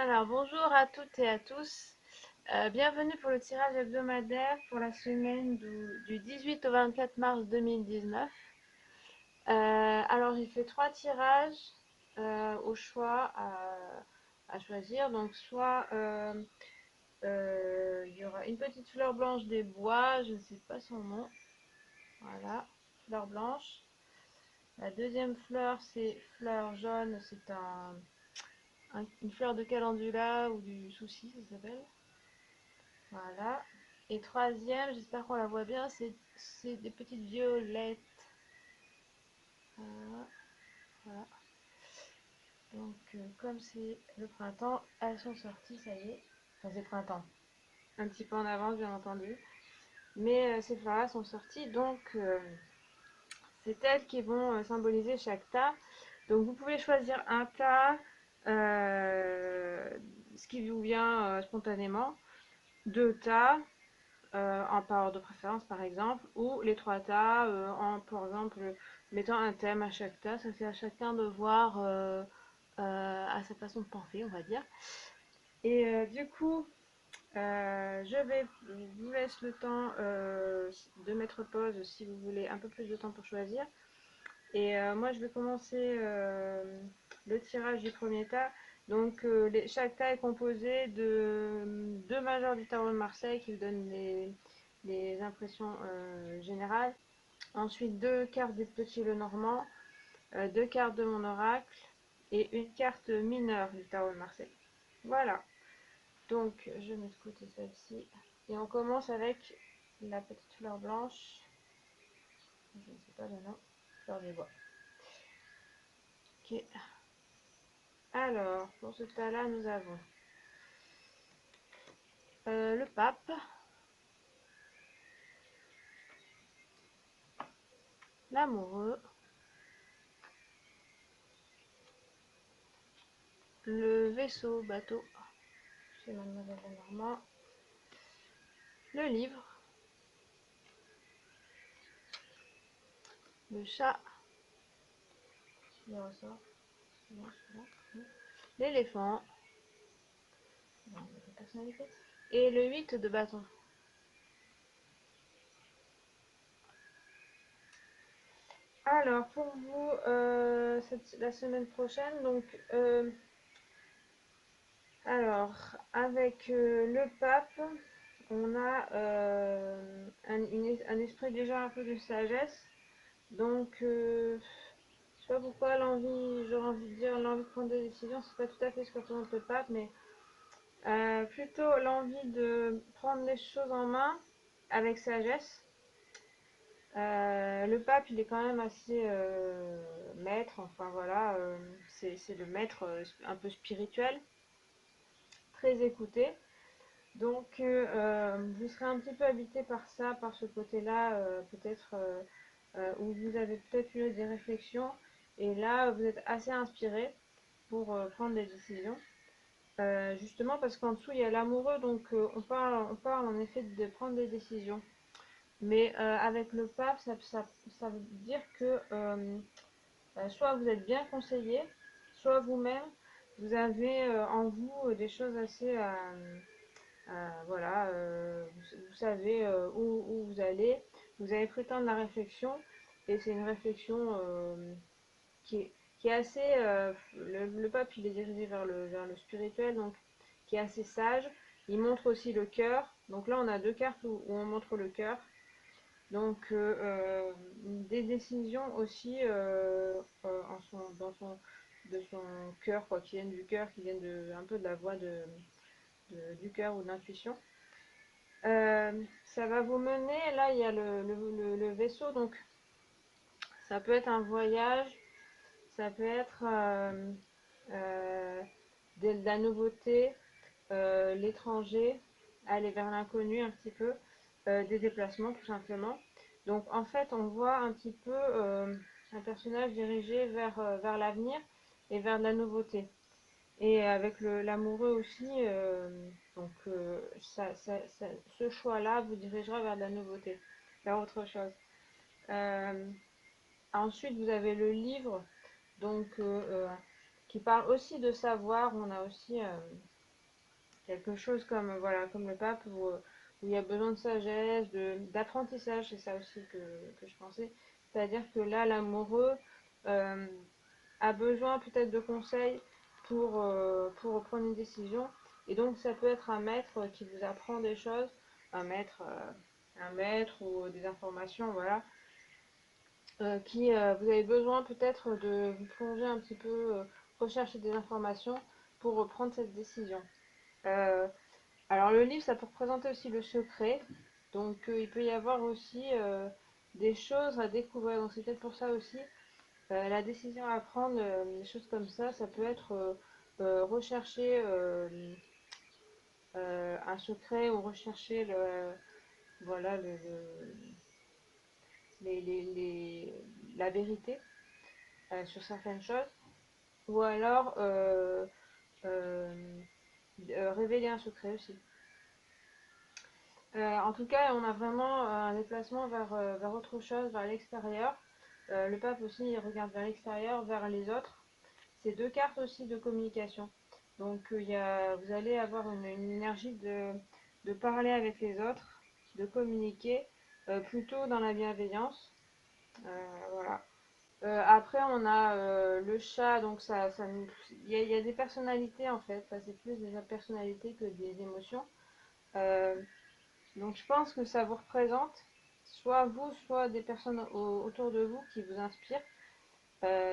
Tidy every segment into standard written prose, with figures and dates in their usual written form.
Alors, bonjour à toutes et à tous. Bienvenue pour le tirage hebdomadaire pour la semaine du 18 au 24 mars 2019. Alors, j'ai fait 3 tirages au choix à choisir. Donc, soit il y aura une petite fleur blanche des bois, je ne sais pas son nom. Voilà, fleur blanche. La deuxième fleur, c'est fleur jaune, c'est une fleur de calendula ou du souci, ça s'appelle. Voilà. Et troisième, j'espère qu'on la voit bien, c'est des petites violettes. Voilà. Voilà. Donc, comme c'est le printemps, elles sont sorties, ça y est. Enfin, c'est printemps. Un petit peu en avance, bien entendu. Mais ces fleurs-là sont sorties, donc c'est elles qui vont symboliser chaque tas. Donc, vous pouvez choisir un tas, ce qui vous vient spontanément, deux tas, en par ordre de préférence par exemple, ou les trois tas en par exemple mettant un thème à chaque tas. Ça c'est à chacun de voir à sa façon de penser, on va dire. Et du coup, je vous laisse le temps de mettre pause si vous voulez un peu plus de temps pour choisir. Et moi je vais commencer le tirage du premier tas. Donc chaque tas est composé de deux majeurs du tarot de Marseille qui vous donnent les impressions générales. Ensuite deux cartes des petits Lenormand, deux cartes de mon oracle et une carte mineure du tarot de Marseille. Voilà. Donc je mets de côté celle-ci. Et on commence avec la petite fleur blanche. Je ne sais pas le nom. Fleur des bois. Ok. Alors, pour ce tas-là, nous avons le pape, l'amoureux, le vaisseau, bateau, chez Mademoiselle Lenormand, le livre, le chat, le ressort, l'éléphant, et le 8 de bâton. Alors, pour vous, la semaine prochaine, donc, alors, avec le pape, on a un esprit déjà un peu de sagesse. Donc, je sais pas pourquoi j'aurais envie de dire l'envie de prendre des décisions, c'est pas tout à fait ce que représente le pape, mais plutôt l'envie de prendre les choses en main avec sagesse. Le pape, il est quand même assez maître, enfin voilà, c'est le maître un peu spirituel, très écouté. Donc, vous serez un petit peu habité par ça, par ce côté-là, peut-être où vous avez peut-être eu des réflexions, et là, vous êtes assez inspiré pour prendre des décisions. Justement parce qu'en dessous, il y a l'amoureux, donc on parle en effet de prendre des décisions. Mais avec le pape, ça veut dire que soit vous êtes bien conseillé, soit vous-même, vous avez en vous des choses assez... voilà, vous savez où vous allez, vous avez pris le temps de la réflexion, et c'est une réflexion qui est assez... le pape, il est dirigé vers le spirituel, donc qui est assez sage. Il montre aussi le cœur. Donc là, on a deux cartes où on montre le cœur. Donc, des décisions aussi de son cœur, quoi, qui viennent du cœur, qui viennent un peu de la voix du cœur ou de l'intuition. Ça va vous mener, là il y a le vaisseau, donc ça peut être un voyage, ça peut être de la nouveauté, l'étranger, aller vers l'inconnu un petit peu, des déplacements tout simplement. Donc en fait on voit un petit peu un personnage dirigé vers l'avenir et vers de la nouveauté. Et avec l'amoureux aussi, donc ce choix-là vous dirigera vers de la nouveauté, vers autre chose. Euh, Ensuite, vous avez le livre, donc qui parle aussi de savoir. On a aussi Quelque chose comme, voilà, comme le pape, où il y a besoin de sagesse, d'apprentissage, c'est ça aussi que je pensais. C'est-à-dire que là, l'amoureux euh, a besoin peut-être de conseils pour prendre une décision. Et donc, ça peut être un maître qui vous apprend des choses, un maître ou des informations, voilà, vous avez besoin peut-être de vous plonger un petit peu, rechercher des informations pour prendre cette décision. Euh, alors le livre, ça peut représenter aussi le secret, donc il peut y avoir aussi des choses à découvrir, donc c'est peut-être pour ça aussi la décision à prendre, des choses comme ça peut être rechercher un secret ou rechercher voilà, la vérité sur certaines choses, ou alors euh, révéler un secret aussi. En tout cas, on a vraiment un déplacement vers autre chose, vers l'extérieur. Le pape aussi, il regarde vers l'extérieur, vers les autres. C'est deux cartes aussi de communication. Donc, vous allez avoir une énergie de parler avec les autres, de communiquer, plutôt dans la bienveillance. Voilà. Après, on a le chat, donc il y a des personnalités en fait, ça c'est plus des personnalités que des émotions. Euh, donc je pense que ça vous représente, soit vous, soit des personnes autour de vous qui vous inspirent.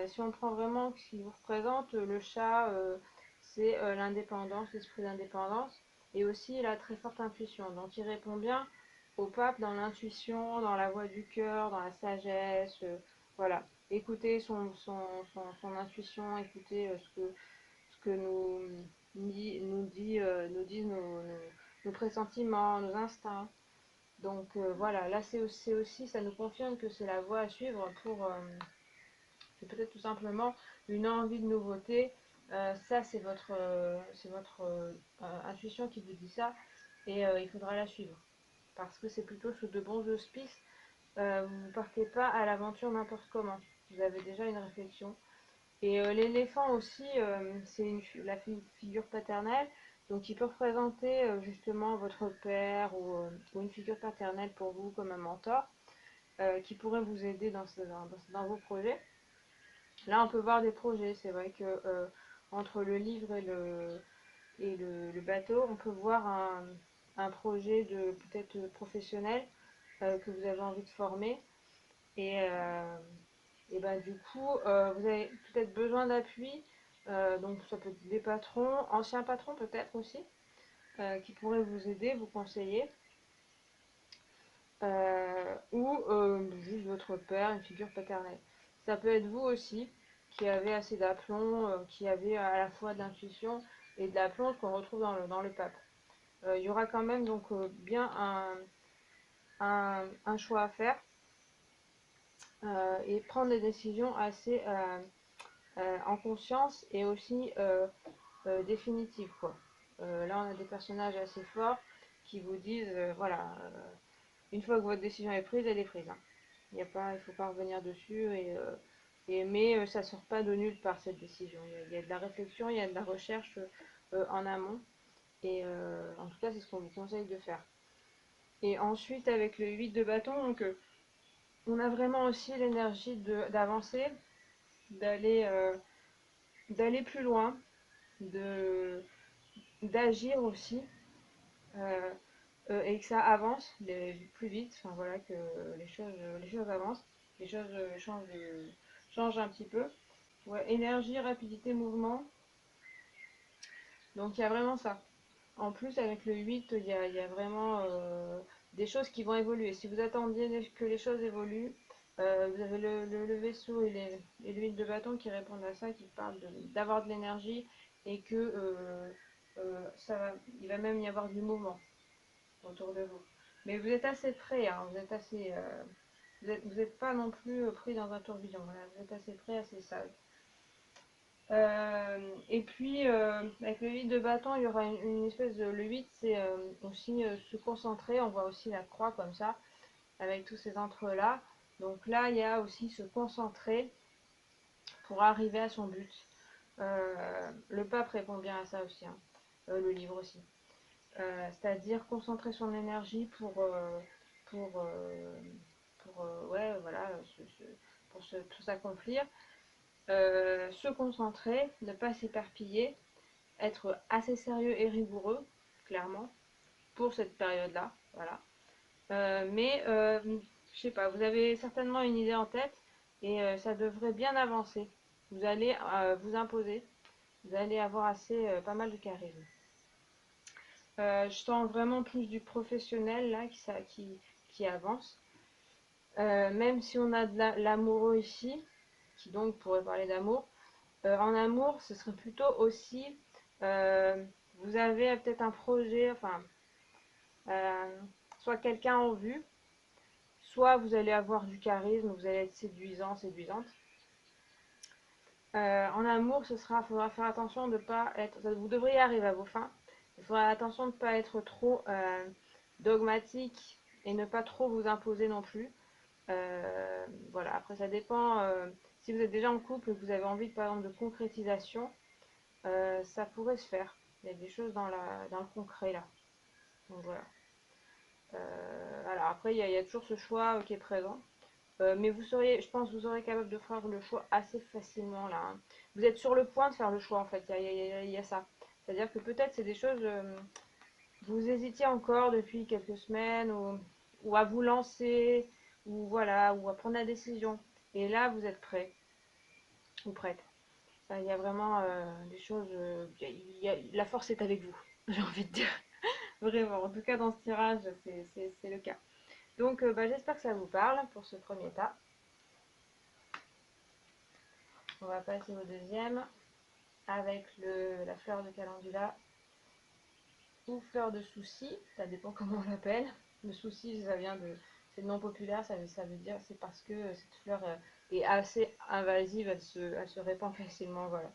Si on prend vraiment ce qui vous représente, le chat, c'est l'indépendance, l'esprit d'indépendance, et aussi la très forte intuition. Donc il répond bien au pape dans l'intuition, dans la voix du cœur, dans la sagesse, voilà. Écoutez son intuition, écoutez ce que nous disent nos pressentiments, nos instincts. Donc voilà, là c'est aussi, ça nous confirme que c'est la voie à suivre c'est peut-être tout simplement une envie de nouveauté. Ça, c'est votre intuition qui vous dit ça, et il faudra la suivre. Parce que c'est plutôt sous de bons auspices. Vous ne partez pas à l'aventure n'importe comment. Vous avez déjà une réflexion. Et l'éléphant aussi, c'est la figure paternelle, donc il peut représenter justement votre père ou une figure paternelle pour vous comme un mentor qui pourrait vous aider dans vos projets. Là, on peut voir des projets. C'est vrai que entre le livre et le bateau, on peut voir un projet de peut-être professionnel que vous avez envie de former. Et, euh, et ben, du coup, vous avez peut-être besoin d'appui. Donc, ça peut être des patrons, anciens patrons peut-être aussi, qui pourraient vous aider, vous conseiller. Ou juste votre père, une figure paternelle. Ça peut être vous aussi, qui avez assez d'aplomb, qui avez à la fois de l'intuition et de l'aplomb, ce qu'on retrouve dans le pape. Il y aura quand même donc bien un choix à faire et prendre des décisions assez en conscience et aussi définitives, quoi. Là, on a des personnages assez forts qui vous disent, voilà, une fois que votre décision est prise, elle est prise, hein. Il ne faut pas revenir dessus, mais ça ne sort pas de nulle part cette décision. Il y a de la réflexion, il y a de la recherche en amont, et en tout cas, c'est ce qu'on vous conseille de faire. Et ensuite, avec le 8 de bâton, donc, on a vraiment aussi l'énergie d'avancer, d'aller d'aller plus loin, de d'agir aussi, euh, et que ça avance plus vite, enfin voilà, que les choses avancent, les choses changent un petit peu. Ouais, énergie, rapidité, mouvement, donc il y a vraiment ça. En plus, avec le 8 il y a vraiment des choses qui vont évoluer. Si vous attendiez que les choses évoluent, vous avez le vaisseau et le 8 de bâton qui répondent à ça, qui parlent d'avoir de l'énergie et que il va même y avoir du mouvement autour de vous. Mais vous êtes assez près, hein, vous êtes assez, vous êtes pas non plus pris dans un tourbillon. Voilà, vous êtes assez près, assez sage. Et puis, avec le 8 de bâton, il y aura une espèce de. Le 8, c'est aussi se concentrer. On voit aussi la croix comme ça, avec tous ces entre-là. Donc là, il y a aussi se concentrer pour arriver à son but. Le pape répond bien à ça aussi, hein. Le livre aussi. c'est-à-dire concentrer son énergie pour, euh, ouais, voilà, tout s'accomplir. Se concentrer, ne pas s'éparpiller, être assez sérieux et rigoureux, clairement, pour cette période-là, voilà. Je sais pas, vous avez certainement une idée en tête et ça devrait bien avancer. Vous allez vous imposer, vous allez avoir assez, pas mal de charisme. Je sens vraiment plus du professionnel là qui avance. Même si on a de l'amoureux ici, qui donc pourrait parler d'amour, en amour, ce serait plutôt aussi, euh, vous avez peut-être un projet, enfin, euh, soit quelqu'un en vue, soit vous allez avoir du charisme, vous allez être séduisant, séduisante. En amour, faudra faire attention de pas être, vous devriez arriver à vos fins. Il faudra attention de ne pas être trop dogmatique et ne pas trop vous imposer non plus. Voilà, après ça dépend. Si vous êtes déjà en couple et que vous avez envie, par exemple, de concrétisation, ça pourrait se faire. Il y a des choses dans le concret là. Donc voilà. Alors après, il y a toujours ce choix qui est présent. Mais vous seriez, je pense, vous serez capable de faire le choix assez facilement là, hein. Vous êtes sur le point de faire le choix en fait. Il y a ça. C'est-à-dire que peut-être c'est des choses, vous hésitiez encore depuis quelques semaines ou à vous lancer ou voilà ou à prendre la décision. Et là, vous êtes prêt ou prête. Ça, il y a vraiment des choses. La force est avec vous. J'ai envie de dire vraiment. En tout cas, dans ce tirage, c'est le cas. Donc, bah, j'espère que ça vous parle pour ce premier tas. On va passer au deuxième avec la fleur de calendula ou fleur de souci, ça dépend comment on l'appelle. Le souci, c'est le nom populaire, ça veut dire, c'est parce que cette fleur est assez invasive, elle se répand facilement, voilà.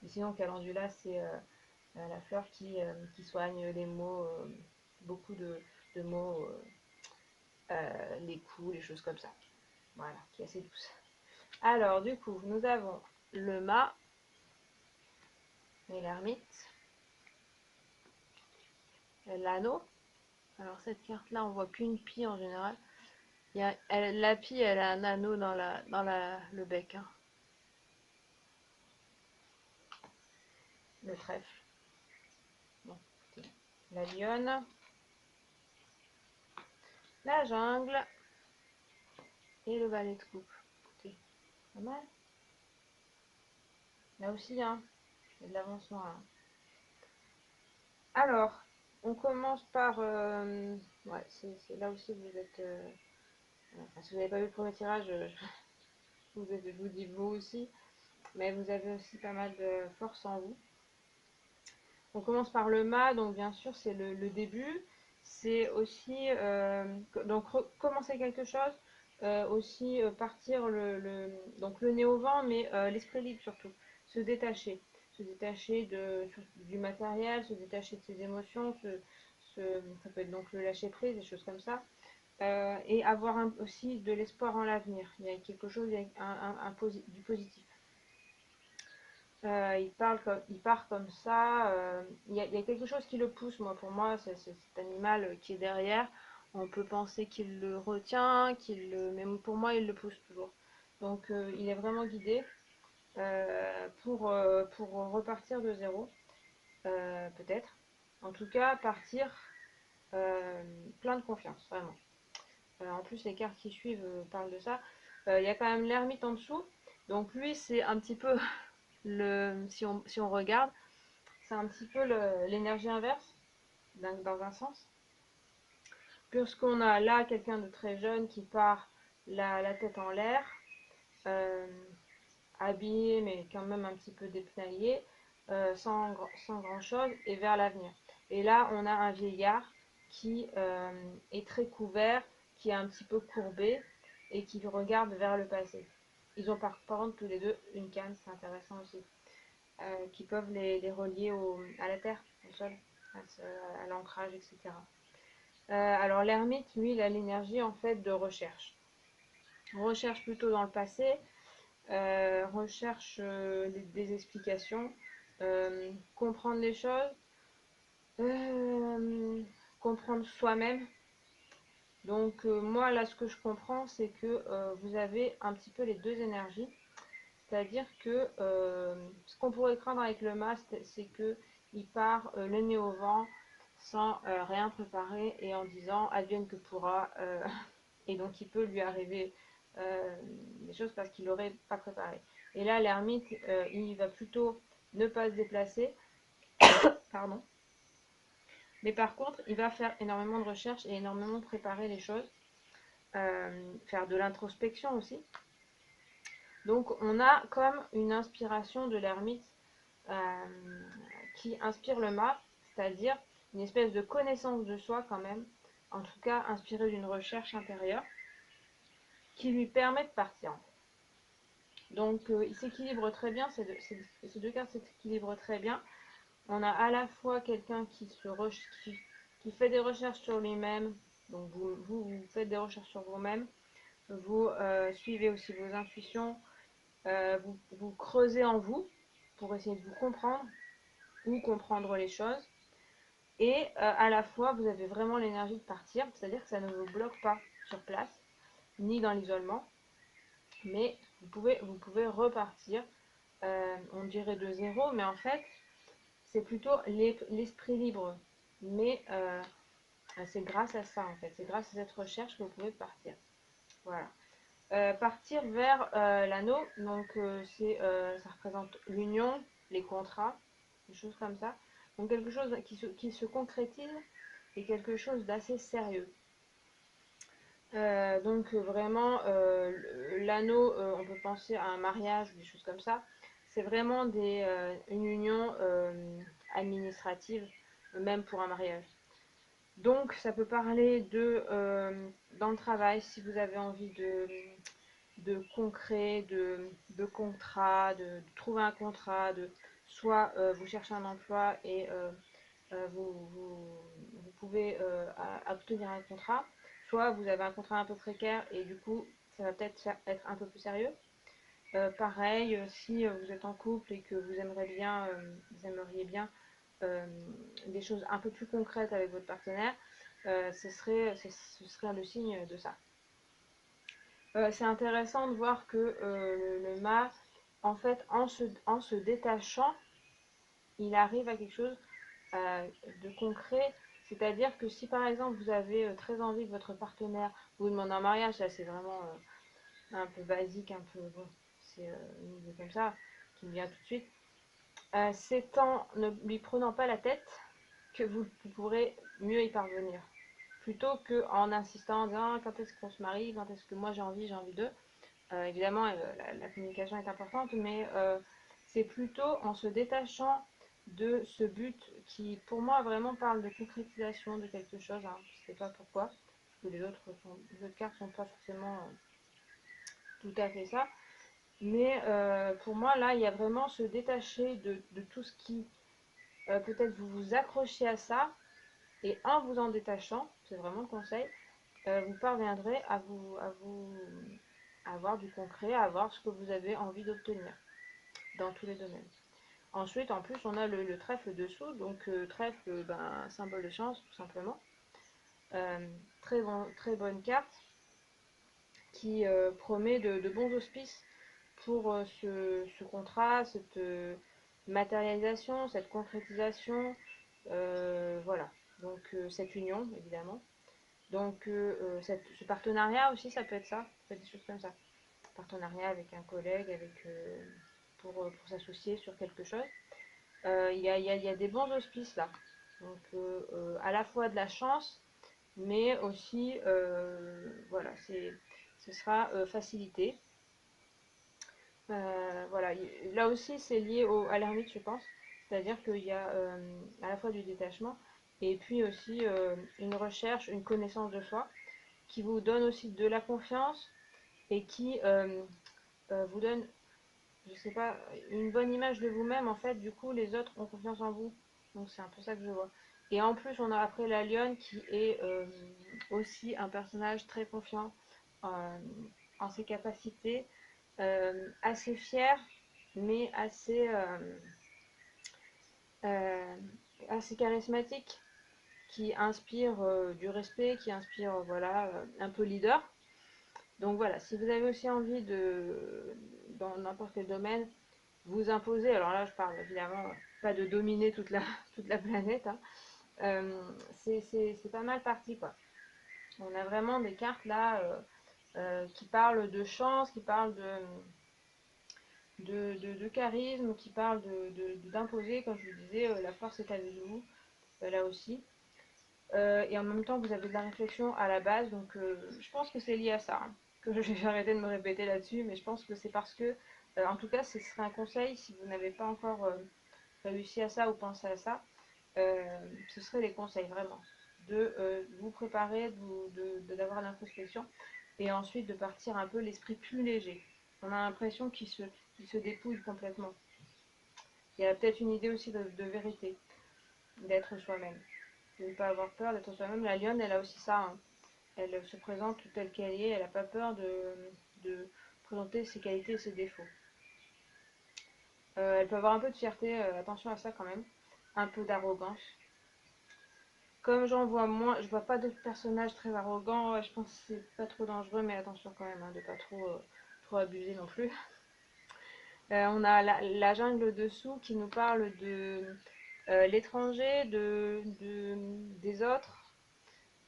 Mais sinon, calendula, c'est la fleur qui soigne les maux, beaucoup de maux, les coups, les choses comme ça. Voilà, qui est assez douce. Alors, du coup, nous avons le mât et l'ermite, l'anneau. Alors cette carte-là, on voit qu'une pie en général. La pie, elle a un anneau le bec, hein. Le trèfle. Bon, écoutez. La lionne, la jungle et le balai de coupe. Écoutez, pas mal. Là aussi, hein, il y a de l'avancement là. Alors, on commence par... ouais, c'est là aussi vous êtes... enfin, si vous n'avez pas vu le premier tirage, je vous dis vous aussi. Mais vous avez aussi pas mal de force en vous. On commence par le mât, donc bien sûr c'est le début. C'est aussi donc commencer quelque chose, aussi partir donc le nez au vent, mais l'esprit libre surtout. Se détacher du matériel, se détacher de ses émotions, ça peut être donc le lâcher prise, des choses comme ça. Et avoir aussi de l'espoir en l'avenir. Il y a quelque chose, il y a du positif. Il part comme ça. Il y a quelque chose qui le pousse. Pour moi, c'est cet animal qui est derrière. On peut penser qu'il le retient, mais pour moi, il le pousse toujours. Donc, il est vraiment guidé pour repartir de zéro, peut-être. En tout cas, partir plein de confiance, vraiment. En plus, les cartes qui suivent parlent de ça. Il y a quand même l'ermite en dessous. Donc, lui, c'est un petit peu si on regarde, c'est un petit peu l'énergie inverse, dans un sens. Puisqu'on a là quelqu'un de très jeune qui part la tête en l'air, euh, habillé mais quand même un petit peu dépenaillé, sans grand chose, et vers l'avenir. Et là, on a un vieillard qui est très couvert, qui est un petit peu courbé et qui regarde vers le passé. Ils ont par contre tous les deux une canne, c'est intéressant aussi. Qui peuvent les relier à la terre, au sol, à l'ancrage, etc. Alors l'ermite, lui, il a l'énergie en fait de recherche. Recherche plutôt dans le passé, recherche des explications, comprendre les choses, Comprendre soi-même. Donc moi là ce que je comprends c'est que vous avez un petit peu les deux énergies. C'est-à-dire que ce qu'on pourrait craindre avec le masque, c'est que il part le nez au vent sans rien préparer et en disant advienne que pourra. Et donc il peut lui arriver des choses parce qu'il n'aurait pas préparé. Et là l'ermite il va plutôt ne pas se déplacer, pardon. Mais par contre il va faire énormément de recherches et énormément préparer les choses, faire de l'introspection aussi. Donc on a comme une inspiration de l'ermite qui inspire le mât, c'est-à-dire une espèce de connaissance de soi quand même, en tout cas inspirée d'une recherche intérieure, qui lui permet de partir. Donc il s'équilibre très bien, ces deux cartes s'équilibrent très bien. On a à la fois quelqu'un qui fait des recherches sur lui-même, donc vous faites des recherches sur vous-même, vous suivez aussi vos intuitions, vous creusez en vous pour essayer de vous comprendre ou comprendre les choses. Et à la fois, vous avez vraiment l'énergie de partir, c'est-à-dire que ça ne vous bloque pas sur place, ni dans l'isolement, mais vous pouvez repartir, on dirait de zéro, mais en fait, c'est plutôt l'esprit libre. Mais c'est grâce à ça, en fait, c'est grâce à cette recherche que vous pouvez partir. Voilà. Partir vers l'anneau, donc ça représente l'union, les contrats, des choses comme ça. Donc quelque chose qui se concrétise et quelque chose d'assez sérieux. Donc vraiment, l'anneau, on peut penser à un mariage ou des choses comme ça. C'est vraiment une union administrative, même pour un mariage. Donc ça peut parler dans le travail, si vous avez envie de concret, de contrat, de trouver un contrat, soit vous cherchez un emploi et vous pouvez obtenir un contrat, soit vous avez un contrat un peu précaire et du coup ça va peut-être être un peu plus sérieux. Pareil, si vous êtes en couple et que vous aimeriez bien des choses un peu plus concrètes avec votre partenaire, ce serait le signe de ça. C'est intéressant de voir que le mât, en fait, en se détachant, il arrive à quelque chose de concret. C'est-à-dire que si par exemple vous avez très envie que votre partenaire vous demande un mariage, ça c'est vraiment un peu basique, un peu bon, c'est une idée comme ça qui me vient tout de suite. C'est en ne lui prenant pas la tête que vous pourrez mieux y parvenir. Plutôt qu'en insistant en disant quand est-ce qu'on se marie, quand est-ce que moi j'ai envie d'eux. Évidemment, la communication est importante, mais c'est plutôt en se détachant de ce but qui, pour moi, vraiment parle de concrétisation de quelque chose. Hein. Je ne sais pas pourquoi, parce que les autres cartes ne sont pas forcément tout à fait ça. Mais pour moi, là, il y a vraiment se détacher de tout ce qui, peut-être vous vous accrochez à ça, et en vous en détachant, c'est vraiment le conseil, vous parviendrez à avoir du concret, à avoir ce que vous avez envie d'obtenir dans tous les domaines. Ensuite, en plus, on a le trèfle dessous, donc trèfle, symbole de chance, tout simplement. Très bonne carte qui promet de bons auspices pour ce contrat, cette matérialisation, cette concrétisation, voilà. Donc cette union, évidemment. Donc ce partenariat aussi, ça peut être ça, ça peut être des choses comme ça. Partenariat avec un collègue, pour s'associer sur quelque chose. Il y a des bons auspices là. Donc à la fois de la chance, mais aussi voilà, ce sera facilité. Voilà, là aussi c'est lié à l'ermite, je pense. C'est-à-dire qu'il y a à la fois du détachement et puis aussi une recherche, une connaissance de soi qui vous donne aussi de la confiance et qui vous donne, je sais pas, une bonne image de vous-même. En fait, du coup, les autres ont confiance en vous. Donc c'est un peu ça que je vois. Et en plus, on a après la lionne qui est aussi un personnage très confiant euh, en ses capacités, assez fier, mais assez, assez charismatique, qui inspire du respect, qui inspire voilà, un peu leader. Donc voilà, si vous avez aussi envie de, dans n'importe quel domaine, vous imposer, alors là je parle évidemment pas de dominer toute la planète, hein, c'est pas mal parti quoi. On a vraiment des cartes là qui parlent de chance, qui parlent de charisme, qui parlent d'imposer, comme je vous disais, la force est avec vous, là aussi. Et en même temps, vous avez de la réflexion à la base, donc je pense que c'est lié à ça, hein, que je vais arrêter de me répéter là-dessus, mais je pense que c'est parce que, en tout cas, ce serait un conseil si vous n'avez pas encore réussi à ça ou pensé à ça, ce serait les conseils vraiment, de vous préparer, d'avoir l'introspection, et ensuite de partir un peu l'esprit plus léger. On a l'impression qu'il se dépouille complètement. Il y a peut-être une idée aussi de vérité, d'être soi-même, de ne pas avoir peur d'être soi-même. La lionne, elle a aussi ça, hein. Elle se présente telle qu'elle est, elle n'a pas peur de présenter ses qualités et ses défauts. Elle peut avoir un peu de fierté, attention à ça quand même, un peu d'arrogance. Comme j'en vois moins, je vois pas d'autres personnages très arrogants, je pense que c'est pas trop dangereux, mais attention quand même, hein, de pas trop abuser non plus. On a la jungle dessous qui nous parle de l'étranger, des autres,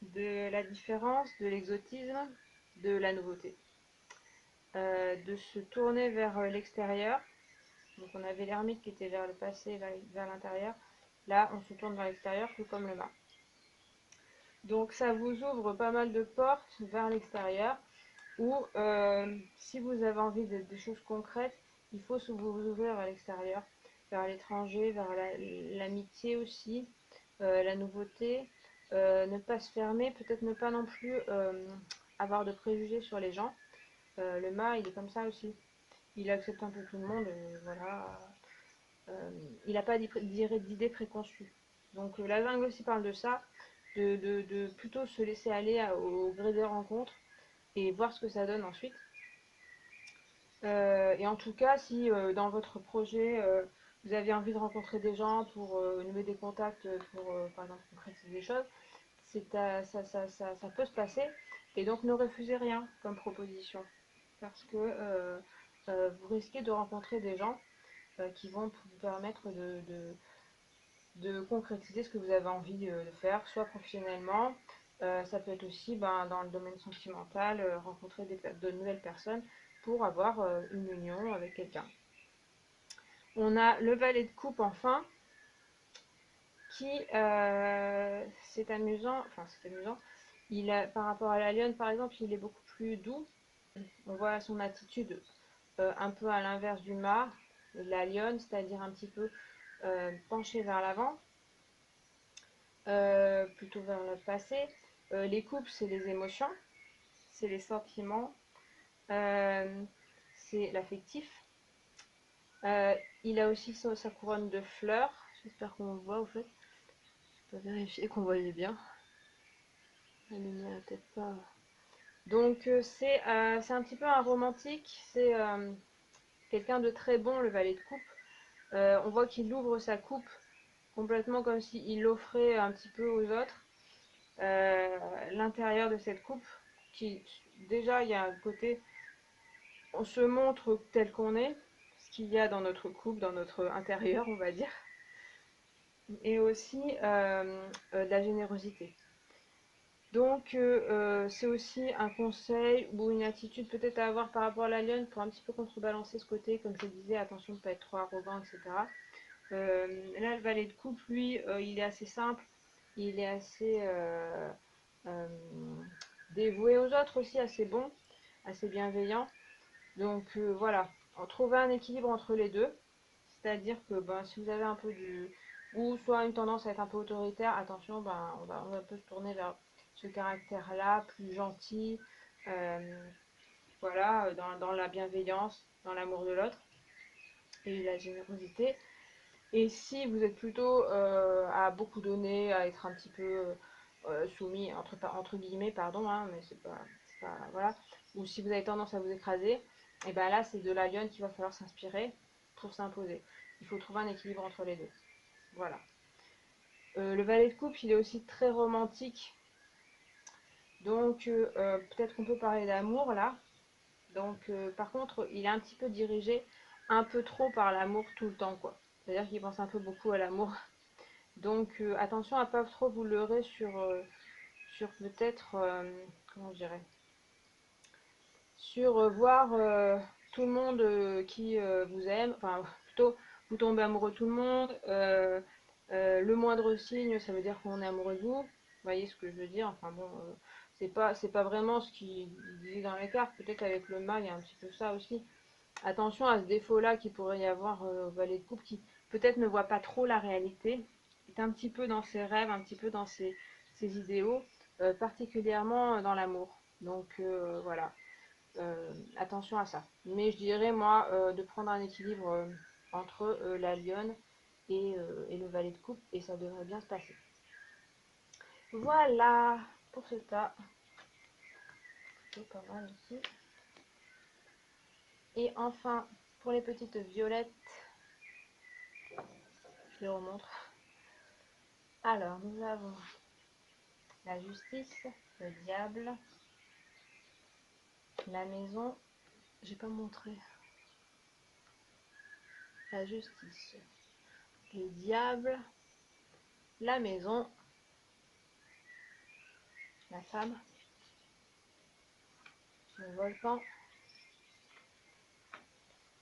de la différence, de l'exotisme, de la nouveauté. De se tourner vers l'extérieur. Donc on avait l'ermite qui était vers le passé, vers l'intérieur. Là, on se tourne vers l'extérieur, tout comme le mât. Donc ça vous ouvre pas mal de portes vers l'extérieur. Ou si vous avez envie de des choses concrètes, il faut vous ouvrir vers l'extérieur, vers l'étranger, vers l'amitié aussi, la nouveauté. Ne pas se fermer, peut-être ne pas non plus avoir de préjugés sur les gens. Le mât, il est comme ça aussi. Il accepte un peu tout le monde, voilà. Euh, il n'a pas d'idées préconçues. Donc la jungle aussi parle de ça, de plutôt se laisser aller au gré des rencontres et voir ce que ça donne ensuite. Et en tout cas, si dans votre projet, vous avez envie de rencontrer des gens pour nouer des contacts, pour par exemple concrétiser des choses, ça peut se passer. Et donc ne refusez rien comme proposition. Parce que vous risquez de rencontrer des gens qui vont vous permettre de concrétiser ce que vous avez envie de faire, soit professionnellement, ça peut être aussi dans le domaine sentimental, rencontrer de nouvelles personnes pour avoir une union avec quelqu'un. On a le valet de coupe enfin, qui c'est amusant, enfin c'est amusant, par rapport à la lionne par exemple, il est beaucoup plus doux. On voit son attitude un peu à l'inverse du mât, la lionne, c'est-à-dire un petit peu penchée vers l'avant. Plutôt vers le passé. Les couples, c'est les émotions, c'est les sentiments, euh, c'est l'affectif. Il a aussi sa couronne de fleurs. J'espère qu'on voit au fait. Je peux vérifier qu'on voyait bien. La lumière n'est peut-être pas. Donc c'est un petit peu un romantique. C'est quelqu'un de très bon, le valet de coupe. On voit qu'il ouvre sa coupe complètement comme s'il l'offrait un petit peu aux autres. L'intérieur de cette coupe qui déjà il y a un côté on se montre tel qu'on est, ce qu'il y a dans notre coupe, dans notre intérieur on va dire, et aussi de la générosité. Donc c'est aussi un conseil ou une attitude peut-être à avoir par rapport à la lionne pour un petit peu contrebalancer ce côté, comme je disais, attention de ne pas être trop arrogant, etc. Là le valet de coupe, lui, il est assez simple, il est assez euh, dévoué aux autres aussi, assez bon, assez bienveillant. Donc voilà, trouver un équilibre entre les deux, c'est-à-dire que ben, si vous avez un peu du... ou soit une tendance à être un peu autoritaire, attention, ben, on va un peu se tourner vers ce caractère-là, plus gentil, euh, voilà, dans la bienveillance, dans l'amour de l'autre et la générosité. Et si vous êtes plutôt à beaucoup donner, à être un petit peu soumis, entre guillemets, pardon, hein, mais c'est pas, voilà, ou si vous avez tendance à vous écraser, et ben là, c'est de la lionne qu'il va falloir s'inspirer pour s'imposer. Il faut trouver un équilibre entre les deux. Voilà. Le valet de coupe, il est aussi très romantique. Donc, peut-être qu'on peut parler d'amour là. Donc, par contre, il est un petit peu dirigé un peu trop par l'amour tout le temps, quoi. C'est-à-dire qu'il pense un peu beaucoup à l'amour. Donc, attention à pas trop vous leurrer sur peut-être, comment je dirais, sur voir tout le monde qui vous aime, enfin, plutôt, vous tombez amoureux de tout le monde. Le moindre signe, ça veut dire qu'on est amoureux de vous. Vous voyez ce que je veux dire? Enfin bon, c'est pas vraiment ce qu'il disait dans les cartes. Peut-être avec le mal, il y a un petit peu ça aussi. Attention à ce défaut-là qu'il pourrait y avoir au valet de coupe qui peut-être ne voit pas trop la réalité, est un petit peu dans ses rêves, un petit peu dans ses idéaux, particulièrement dans l'amour. Donc voilà, attention à ça. Mais je dirais moi de prendre un équilibre entre la lionne et le valet de coupe et ça devrait bien se passer. Voilà pour ce tas. C'est pas mal aussi. Et enfin, pour les petites violettes, je les remontre. Alors, nous avons la justice, le diable, la maison. J'ai pas montré. La justice, le diable, la maison, la femme, le volcan,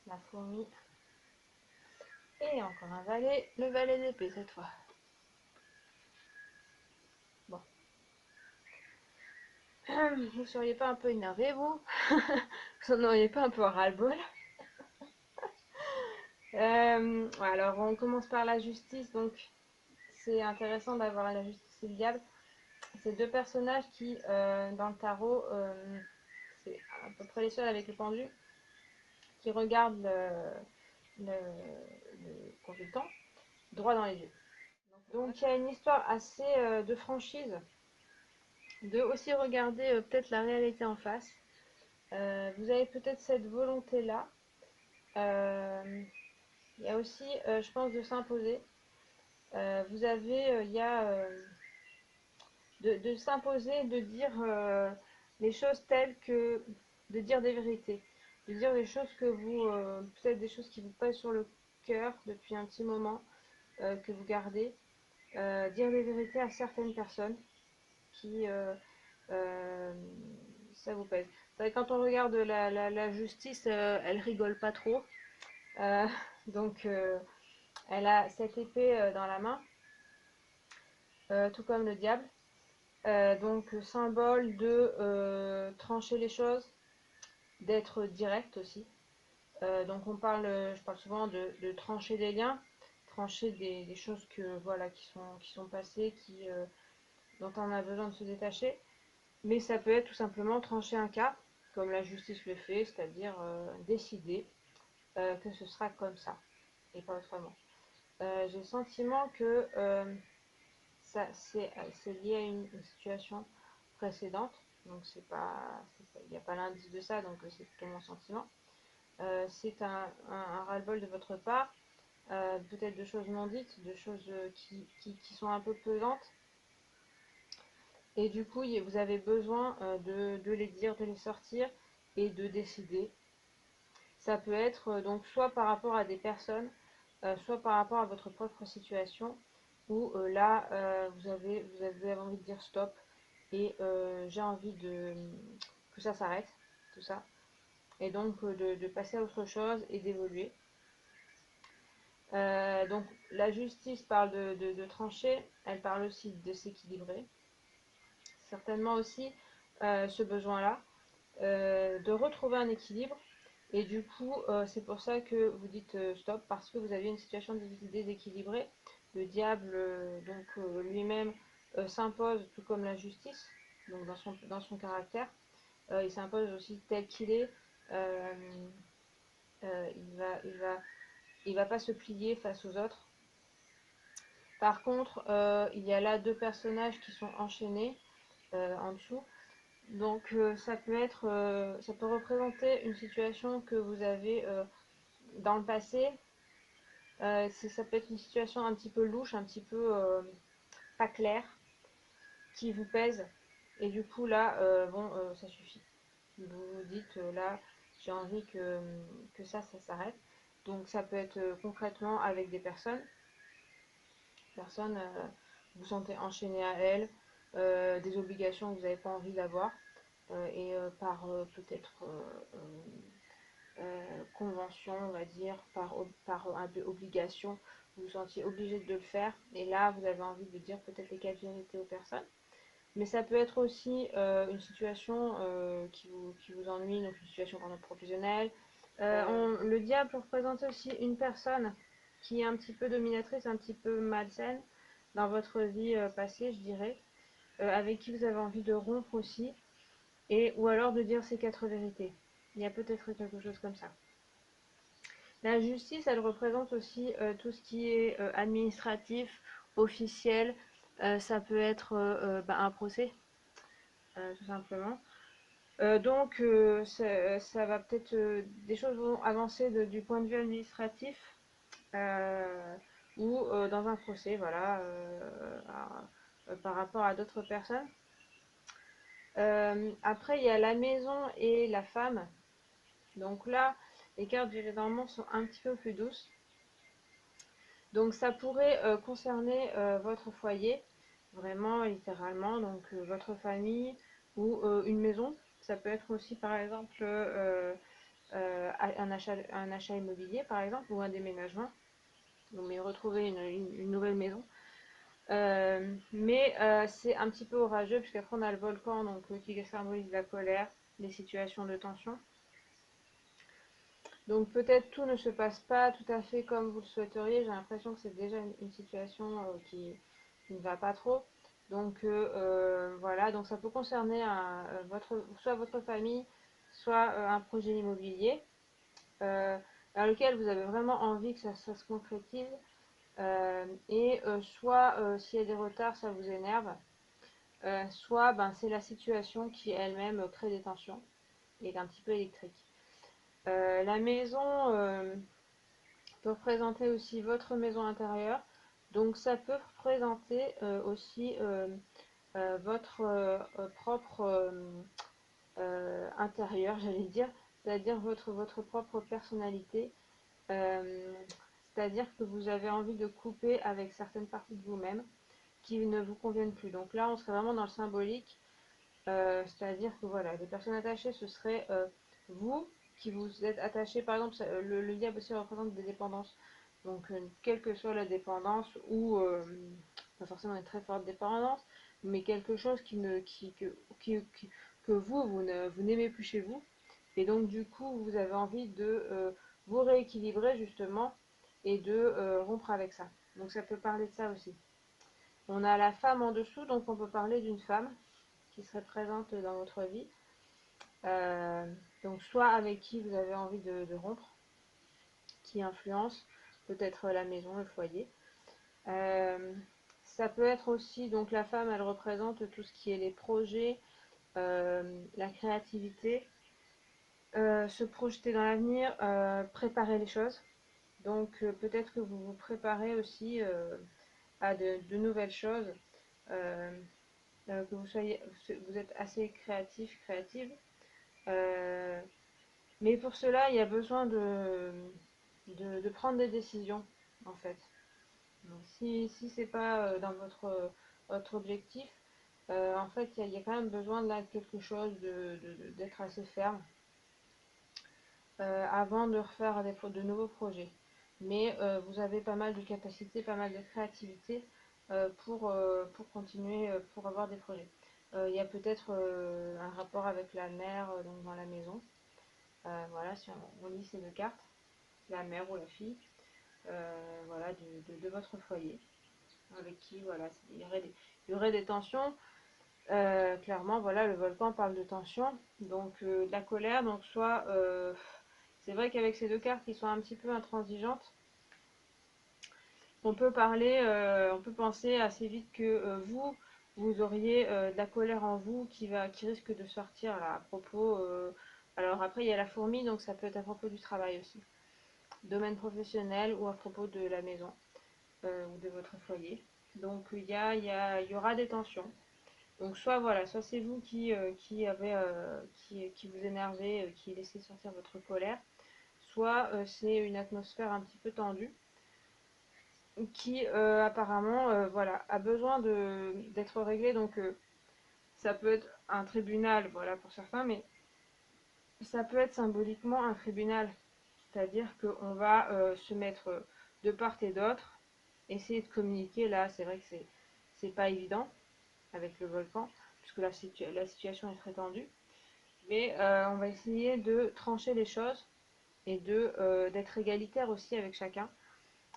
la fourmi et encore un valet, le valet d'épée cette fois. Bon. Vous seriez pas un peu énervé, vous? Vous en auriez pas un peu ras-le-bol? Alors, on commence par la justice. Donc, c'est intéressant d'avoir la justice et le diable. C'est deux personnages qui, dans le tarot, c'est à peu près les seuls avec le pendu, qui regardent le consultant droit dans les yeux. Donc, il y a une histoire assez de franchise, de aussi regarder peut-être la réalité en face. Vous avez peut-être cette volonté-là. Il y a aussi, je pense, de s'imposer. Vous avez, il y a de s'imposer, de dire les choses telles que, de dire des vérités, de dire des choses que vous, peut-être des choses qui vous passent sur le cœur depuis un petit moment, que vous gardez, dire des vérités à certaines personnes qui, ça vous pèse. C'est vrai, quand on regarde la justice, elle rigole pas trop, euh, donc elle a cette épée dans la main, tout comme le diable. Donc symbole de trancher les choses, d'être direct aussi. Donc je parle souvent de trancher des liens, trancher des choses que voilà qui sont passées, dont on a besoin de se détacher. Mais ça peut être tout simplement trancher un cas, comme la justice le fait, c'est-à-dire décider que ce sera comme ça et pas autrement. J'ai le sentiment que c'est lié à une situation précédente, donc il n'y a pas l'indice de ça, donc c'est plutôt mon sentiment. C'est un ras-le-bol de votre part, peut-être de choses non dites, de choses qui sont un peu pesantes, et du coup vous avez besoin de les dire, de les sortir et de décider. Ça peut être donc soit par rapport à des personnes, soit par rapport à votre propre situation, où là vous avez envie de dire stop et j'ai envie que ça s'arrête, tout ça, et donc de passer à autre chose et d'évoluer. Donc la justice parle de trancher, elle parle aussi de s'équilibrer, certainement aussi ce besoin-là, de retrouver un équilibre. Et du coup, c'est pour ça que vous dites stop, parce que vous avez une situation déséquilibrée. Le diable, lui-même, s'impose tout comme la justice, donc dans son caractère. Il s'impose aussi tel qu'il est. Euh, il va pas se plier face aux autres. Par contre, il y a là deux personnages qui sont enchaînés en dessous. Donc ça peut représenter une situation que vous avez dans le passé. Ça peut être une situation un petit peu louche, un petit peu pas claires, qui vous pèsent. Et du coup, là, bon, ça suffit. Vous vous dites, là, j'ai envie que ça s'arrête. Donc, ça peut être concrètement avec des personnes, vous sentez enchaîné à elles, des obligations que vous n'avez pas envie d'avoir, et par peut-être convention, on va dire, par obligation, vous vous sentiez obligé de le faire, et là, vous avez envie de dire peut-être les quatre vérités aux personnes. Mais ça peut être aussi une situation qui vous ennuie, donc une situation par exemple professionnelle. Le diable peut représenter aussi une personne qui est un petit peu dominatrice, un petit peu malsaine dans votre vie passée, je dirais, avec qui vous avez envie de rompre aussi, et ou alors de dire ces quatre vérités. Il y a peut-être quelque chose comme ça. La justice, elle représente aussi tout ce qui est administratif, officiel. Ça peut être un procès, tout simplement. Ça va peut-être, des choses vont avancer du point de vue administratif euh, ou dans un procès, voilà, par rapport à d'autres personnes. Après, il y a la maison et la femme. Donc là, les cartes généralement sont un petit peu plus douces. Donc ça pourrait concerner votre foyer, vraiment littéralement, donc votre famille ou une maison. Ça peut être aussi par exemple un achat immobilier par exemple ou un déménagement. Donc, mais retrouver une nouvelle maison. C'est un petit peu orageux puisqu'après on a le volcan donc, qui symbolise la colère, les situations de tension. Donc peut-être tout ne se passe pas tout à fait comme vous le souhaiteriez. J'ai l'impression que c'est déjà une situation qui ne va pas trop. Donc voilà, donc ça peut concerner soit votre famille, soit un projet immobilier euh, dans lequel vous avez vraiment envie que ça se concrétise. Soit s'il y a des retards, ça vous énerve. Soit c'est la situation qui elle-même crée des tensions et est un petit peu électrique. La maison peut représenter aussi votre maison intérieure. Donc ça peut représenter aussi votre propre intérieur, j'allais dire, c'est-à-dire votre propre personnalité. Euh, C'est-à-dire que vous avez envie de couper avec certaines parties de vous-même qui ne vous conviennent plus. Donc là, on serait vraiment dans le symbolique, c'est-à-dire que voilà, les personnes attachées, ce serait vous qui vous êtes attaché, par exemple, le diable aussi représente des dépendances. Donc, quelle que soit la dépendance, ou pas forcément une très forte dépendance, mais quelque chose que vous n'aimez plus chez vous. Et donc, du coup, vous avez envie de vous rééquilibrer justement et de rompre avec ça. Donc, ça peut parler de ça aussi. On a la femme en dessous, donc on peut parler d'une femme qui serait présente dans votre vie. Euh, donc soit avec qui vous avez envie de rompre, qui influence peut-être la maison, le foyer. Euh, Ça peut être aussi, donc la femme, elle représente tout ce qui est les projets, la créativité, se projeter dans l'avenir, préparer les choses. Donc peut-être que vous vous préparez aussi à de nouvelles choses, euh, que vous êtes assez créatif, créative. Euh, mais pour cela, il y a besoin de prendre des décisions, en fait. Donc, si c'est pas dans votre objectif, en fait, il y a quand même besoin de là, quelque chose d'être assez ferme avant de refaire de nouveaux projets. Mais vous avez pas mal de capacités, pas mal de créativité pour continuer, pour avoir des projets. Il y a peut-être un rapport avec la mère donc dans la maison. Voilà, si on lit ces deux cartes, la mère ou la fille, voilà, de votre foyer, avec qui, voilà, il y aurait des tensions. Clairement, voilà, le volcan parle de tension, donc de la colère, donc soit, c'est vrai qu'avec ces deux cartes qui sont un petit peu intransigeantes, on peut penser assez vite que vous auriez de la colère en vous qui risque de sortir là, à propos. Alors après, il y a la fourmi, donc ça peut être à propos du travail aussi, domaine professionnel ou à propos de la maison ou de votre foyer. Donc il y aura des tensions. Donc soit voilà, soit c'est vous qui vous énervez, qui laissez sortir votre colère, soit c'est une atmosphère un petit peu tendue qui apparemment voilà, a besoin d'être réglée. Donc ça peut être un tribunal, voilà pour certains, mais ça peut être symboliquement un tribunal. C'est-à-dire qu'on va se mettre de part et d'autre, essayer de communiquer. Là, c'est vrai que c'est pas évident avec le volcan, puisque la situation est très tendue. Mais on va essayer de trancher les choses et d'être égalitaire aussi avec chacun.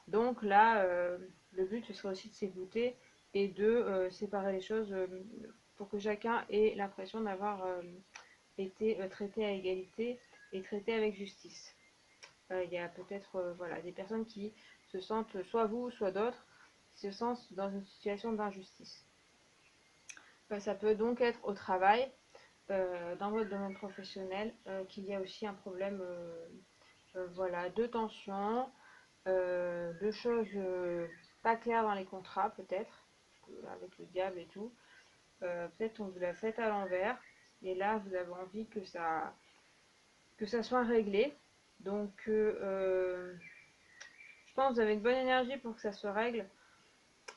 Donc là, le but, ce serait aussi de s'écouter et de séparer les choses pour que chacun ait l'impression d'avoir été traité à égalité et traité avec justice. Il y a peut-être voilà, des personnes qui se sentent, soit vous, soit d'autres, qui se sentent dans une situation d'injustice. Ça peut donc être au travail, dans votre domaine professionnel, qu'il y a aussi un problème voilà, de tension, de choses pas claires dans les contrats, peut-être, avec le diable et tout. Peut-être on vous l'a fait à l'envers, et là vous avez envie que ça soit réglé. Donc, je pense que vous avez une bonne énergie pour que ça se règle,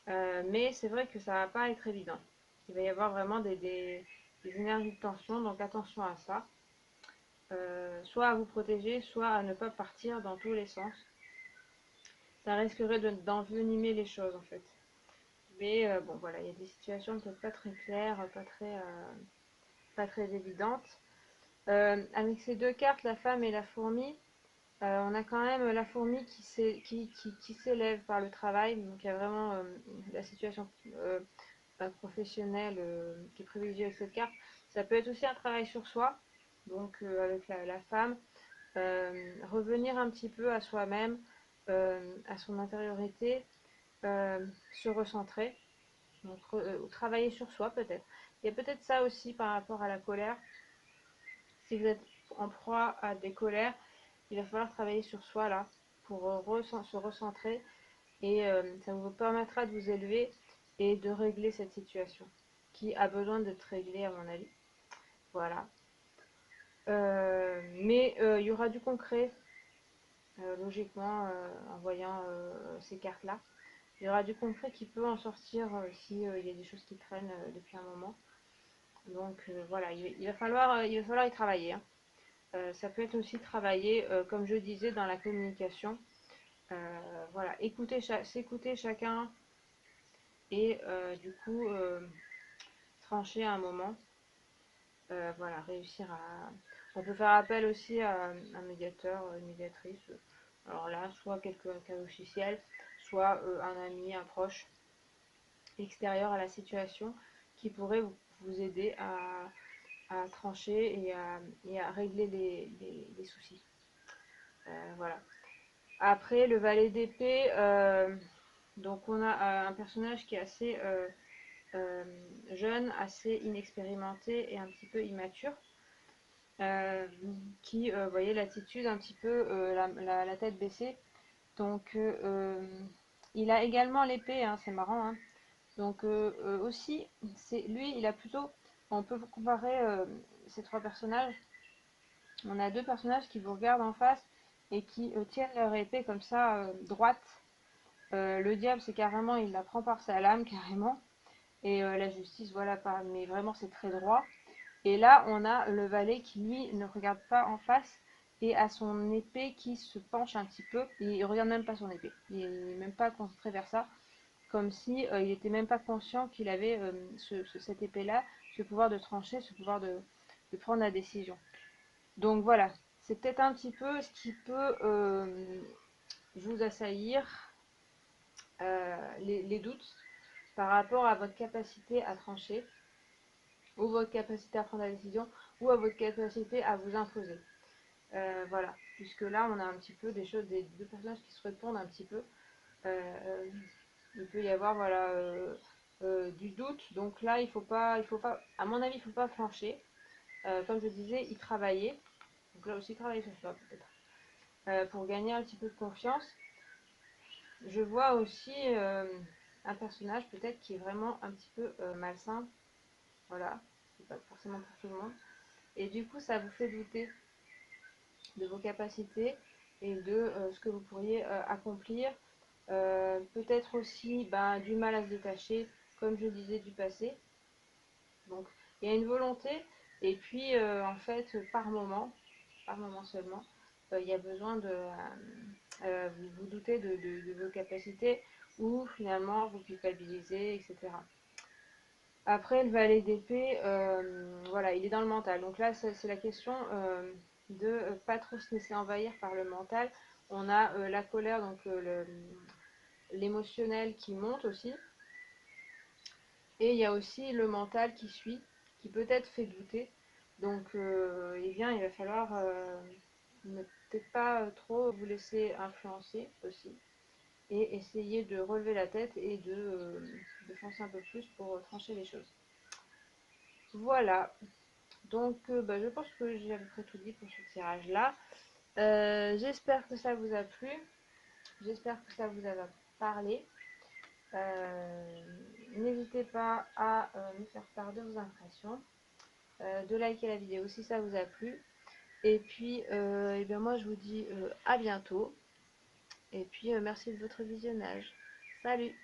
mais c'est vrai que ça va pas être évident. Il va y avoir vraiment des énergies de tension, donc attention à ça. Soit à vous protéger, soit à ne pas partir dans tous les sens. Ça risquerait d'envenimer les choses en fait. Mais bon voilà, il y a des situations peut-être pas très claires, pas très évidentes. Avec ces deux cartes, la femme et la fourmi, on a quand même la fourmi qui s'élève par le travail. Donc il y a vraiment la situation professionnelle qui est privilégiée avec cette carte. Ça peut être aussi un travail sur soi, donc avec la femme. Revenir un petit peu à soi-même, à son intériorité, se recentrer, donc travailler sur soi peut-être. Il y a peut-être ça aussi par rapport à la colère. Si vous êtes en proie à des colères, il va falloir travailler sur soi là pour se recentrer et ça vous permettra de vous élever et de régler cette situation qui a besoin d'être réglée à mon avis. Voilà. Mais il y aura du concret, logiquement, en voyant ces cartes-là. Il y aura du concret qui peut en sortir si il y a des choses qui traînent depuis un moment. Donc voilà, il va falloir y travailler, hein. Ça peut être aussi travailler, comme je disais, dans la communication. Voilà, s'écouter chacun et du coup trancher à un moment. Voilà, réussir à. On peut faire appel aussi à un médiateur, une médiatrice. Alors là, soit quelqu'un officiel, soit un ami, un proche extérieur à la situation qui pourrait vous aider à trancher et à régler les soucis. Voilà. Après, le valet d'épée, donc on a un personnage qui est assez euh, jeune, assez inexpérimenté et un petit peu immature, qui, vous voyez l'attitude un petit peu, la tête baissée. Donc, il a également l'épée, hein, c'est marrant, hein. Donc aussi, lui, il a plutôt, on peut comparer ces trois personnages. On a deux personnages qui vous regardent en face et qui tiennent leur épée comme ça, droite. Le diable, c'est carrément, il la prend par sa lame, carrément. Et la justice, voilà, pas, mais vraiment, c'est très droit. Et là, on a le valet qui, lui, ne regarde pas en face et a son épée qui se penche un petit peu. Et il regarde même pas son épée. Il n'est même pas concentré vers ça. Comme si il n'était même pas conscient qu'il avait cette épée-là, ce pouvoir de trancher, ce pouvoir de prendre la décision. Donc voilà, c'est peut-être un petit peu ce qui peut vous assaillir, les doutes par rapport à votre capacité à trancher, ou votre capacité à prendre la décision, ou à votre capacité à vous imposer. Voilà, puisque là on a un petit peu des choses, des deux personnages qui se répondent un petit peu. Euh, il peut y avoir voilà du doute, donc là il faut pas, à mon avis, il ne faut pas flancher. Comme je disais, y travailler. Donc là aussi travailler sur soi peut-être. Pour gagner un petit peu de confiance. Je vois aussi un personnage peut-être qui est vraiment un petit peu malsain, voilà, c'est pas forcément pour tout le monde. Et du coup, ça vous fait douter de vos capacités et de ce que vous pourriez accomplir. Peut-être aussi ben, du mal à se détacher, comme je disais, du passé. Donc, il y a une volonté, et puis en fait, par moment seulement, il y a besoin de vous, vous douter de vos capacités ou finalement vous culpabilisez, etc. Après, le valet d'épée, voilà, il est dans le mental. Donc là, c'est la question de pas trop se laisser envahir par le mental. On a la colère, donc l'émotionnel qui monte aussi. Et il y a aussi le mental qui suit, qui peut-être fait douter. Donc, eh bien, il va falloir ne peut-être pas trop vous laisser influencer aussi. Et essayer de relever la tête et de foncer un peu plus pour trancher les choses. Voilà. Donc, bah, je pense que j'ai à peu près tout dit pour ce tirage-là. J'espère que ça vous a plu. J'espère que ça vous a parlé. N'hésitez pas à me faire part de vos impressions, de liker la vidéo si ça vous a plu. Et puis, eh bien moi, je vous dis à bientôt. Et puis, merci de votre visionnage. Salut!